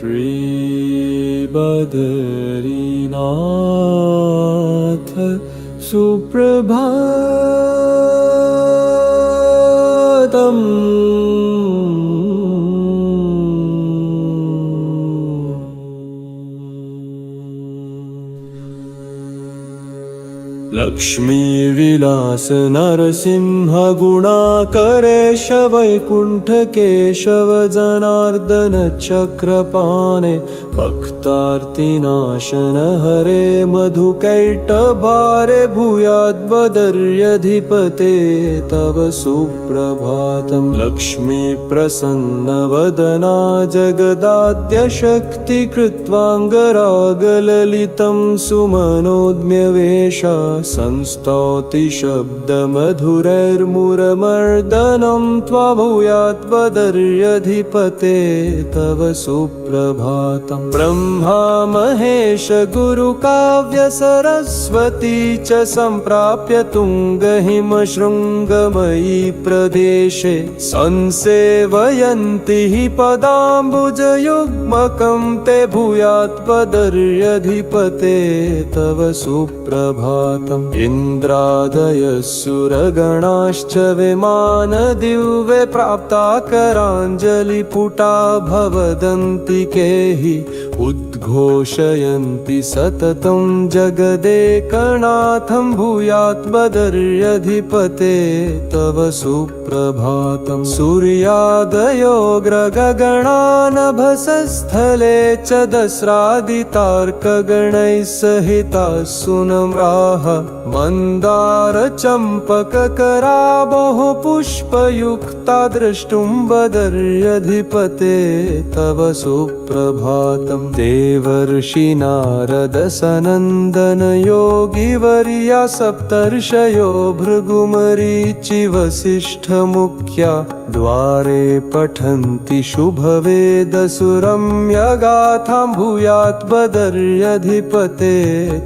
श्री बद्रीनाथ सुप्रभातम्। लक्ष्मीविलास नरसिंह गुणाकरेश वैकुंठ केशव जनार्दन चक्रपाणे भक्तार्तिनाशन हरे मधुकैटभारे भूयाद्वदर्यधिपते तव सुप्रभातम्। लक्ष्मी प्रसन्नवदना जगदाद्य शक्ति कृत्वाङ्गरागललितं सुमनोद्म्यवेशा संस्तौति शब्दमधुरैर्मुरमर्दनं त्वा भूयाद्वदर्यधिपते तव सुप्रभातम्। ब्रह्मा महेश गुरुकाव्य सरस्वती च सम्प्राप्य तुङ्गहिमशृङ्गमयी प्रदेशे संसेवयन्ति हि पदाम्बुजयुग्मकं ते भूयाद्वदर्यधिपते तव सुप्रभातम्। इन्द्रादयसुरगणाश्च विमानदिव्ये प्राप्ता कराञ्जलिपुटा भवदन्ति केहि उद्घोषयन्ति सततं जगदेकनाथं भूयाद्वदर्यधिपते तव सुप्रभातम्। सूर्यादयोऽग्रगगणानभसस्थले च दस्रादितार्कगणैः सहिताः सुनम्राः मन्दारचम्पककरावोः पुष्पयुक्ता द्रष्टुं वदर्यधिपते तव सुप्रभातम्। देवर्षि नारद सनन्दन योगिवर्या सप्तर्षयो भृगुमरीचि वसिष्ठमुख्या द्वारे पठन्ति शुभवेदसुरम्यगाथां भूयाद्वदर्यधिपते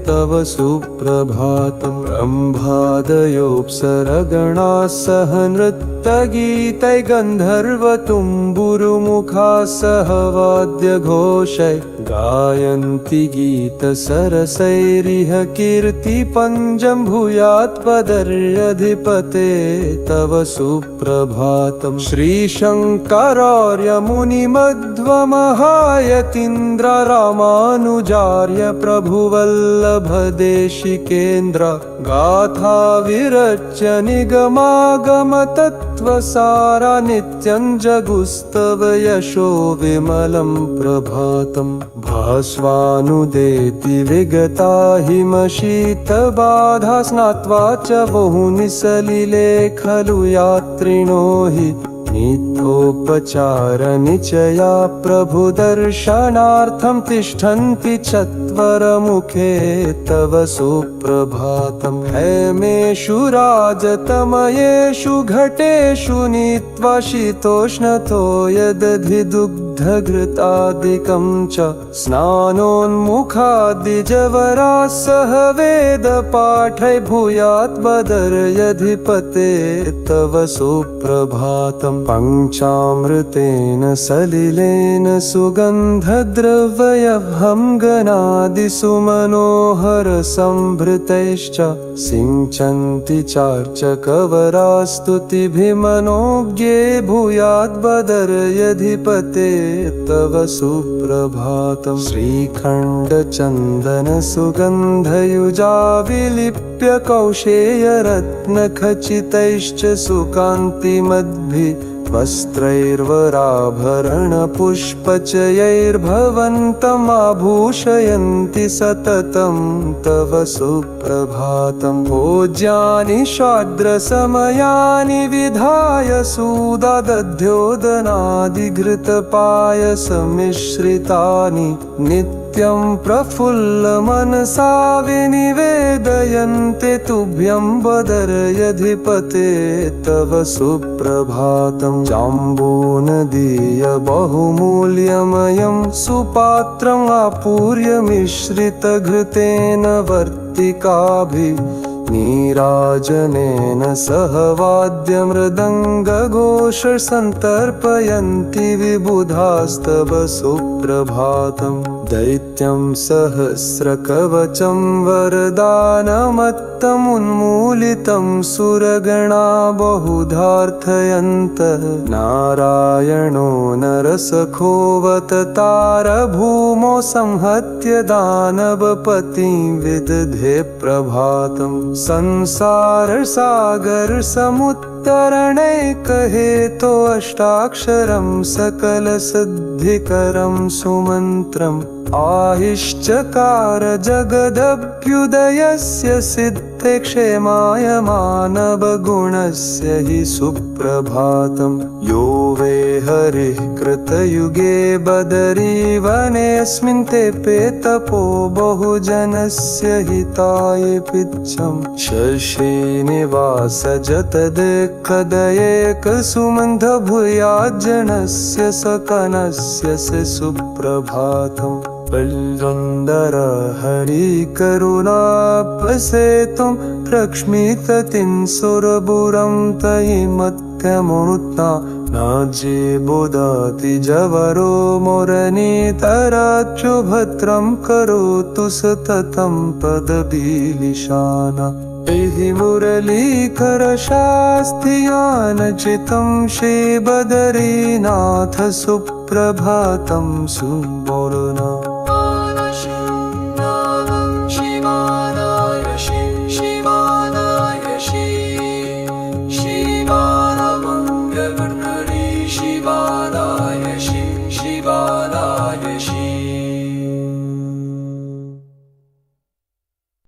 तव सुप्रभातम्। ब्रह्मादयोऽप्सरगणाः सह नृत्यगीतैः गन्धर्वतुम्बुरुमुखाः सह वाद्यघोषैः गायन्ति गीतसरसैरिह कीर्तिपञ्जं भूयाद्वदर्यधिपते तव सुप्रभातम्। श्रीशङ्करार्यमुनिमध्वमहायतीन्द्र रामानुजार्य प्रभुवल्लभदेशिकेन्द्र गाथा विरच्य निगमागमतत्त्वसारा नित्यं जगुस्तव यशो विमलं प्रभातम्। भास्वानुदेति विगता हिमशीतबाधा स्नात्वा च बहुनि सलिले खलु यात्रिणो हि नित्योपचारनिचया प्रभुदर्शनार्थं तिष्ठन्ति चत्वरमुखे तव सुप्रभातम्। हेमेषु राजतमयेषु घटेषु नीत्वा शीतोष्णतो यदधिदुग्धघृतादिकं च स्नानोन्मुखाद्विजवराः सह वेदपाठैः भूयाद्वदर्यधिपते तव सुप्रभातम्। पञ्चामृतेन सलिलेन सुगन्धद्रव्यभं गणादिषु मनोहर संभृतैश्च सिञ्चन्ति चार्चकवरास्तुतिभिमनोज्ञे भूयाद्वदर्यधिपते तव सुप्रभातम्। श्रीखण्डचन्दन सुगन्धयुजा विलिप्य कौशेयरत्नखचितैश्च सुकान्तिमद्भिः वस्त्रैर्वराभरणपुष्पचयैर्भवन्तम् आभूषयन्ति सततं तव सुप्रभातम्। भोज्यानि षाड्रसमयानि विधाय सूदादध्योदनादिघृतपायसमिश्रितानि नित्यं प्रफुल्लमनसा विनिवेदयन्ते तुभ्यं वदर्यधिपते तव सुप्रभातम्। जाम्बूनदीय बहुमूल्यमयं सुपात्रम् आपूर्य मिश्रितघृतेन वर्तिकाभिः नीराजनेन सह वाद्यमृदङ्गघोषसन्तर्पयन्ति विबुधास्तव सुप्रभातम् दैत्यं सहस्रकवचं वरदानमत्तमुन्मूलितं सुरगणा बहुधार्थयन्तः नारायणो नरसखोऽवतार भूमौ संहत्य दानवपतिं विदधे प्रभातम् संसार सागर समुत्तरणे कहेतो अष्टाक्षरं सकल सिद्धिकरं सुमन्त्रम् आहिश्चकार जगदभ्युदयस्य सिद्धे क्षेमाय मानवगुणस्य हि सुप्रभातम् यो वै हरिः कृतयुगे बदरीवनेऽस्मिन् तेऽपि तपो बहुजनस्य हिताय पिच्छम् शशीनिवास जतदिक्कदयेकसुमन्ध भूयाज्जनस्य सकनस्य सुप्रभातम् पल्लुन्दर हरिकरुणापसेतुं लक्ष्मीततिं सुरबुरं तयिमत्यमुत्ता नाजे बोधाति जवरो मोरनीतराच्युभद्रं करोतु सततं पदबीलिशाना एहि मुरलीकर शास्त्यानचितं श्रीबदरीनाथ सुप्रभातं सुमोरना।